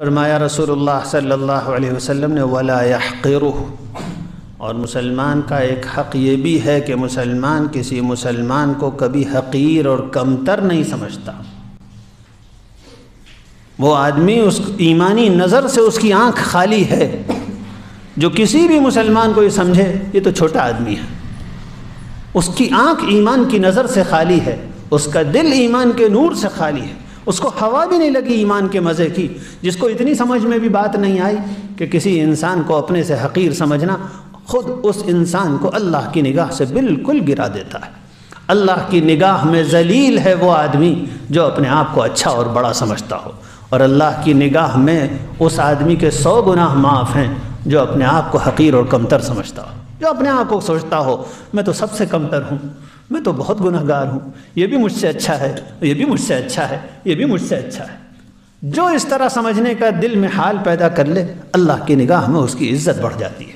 فرمایا رسول اللہ صلی اللہ علیہ وسلم نے وَلَا يَحْقِرُهُ، اور مسلمان کا ایک حق یہ بھی ہے کہ مسلمان کسی مسلمان کو کبھی حقیر اور کمتر نہیں سمجھتا۔ وہ آدمی اس ایمانی نظر سے اس کی آنکھ خالی ہے جو کسی بھی مسلمان کو یہ سمجھے یہ تو چھوٹا آدمی ہے، اس کی آنکھ ایمان کی نظر سے خالی ہے، اس کا دل ایمان کے نور سے خالی ہے، اس کو ہوا بھی نہیں لگی ایمان کے مزے کی، جس کو اتنی سمجھ میں بھی بات نہیں آئی کہ کسی انسان کو اپنے سے حقیر سمجھنا، خود اس انسان کو اللہ کی نگاہ سے بالکل گرا دیتا ہے۔ اللہ کی نگاہ میں ذلیل ہے وہ آدمی جو اپنے آپ کو اچھا اور بڑا سمجھتا ہو، اور اللہ کی نگاہ میں اس آدمی کے 100 گناہ معاف ہیں جو اپنے آپ کو حقیر اور کمتر سمجھتا ہو، جو اپنے آپ کو سوچتا ہو میں تو سب سے کمتر ہوں، میں تو بہت گناہ گار ہوں، یہ بھی مجھ سے اچھا ہے، یہ بھی مجھ سے اچھا ہے، یہ بھی مجھ سے اچھا ہے۔ جو اس طرح سمجھنے کا دل میں حال پیدا کر لے، اللہ کی نگاہ میں اس کی عزت بڑھ جاتی ہے۔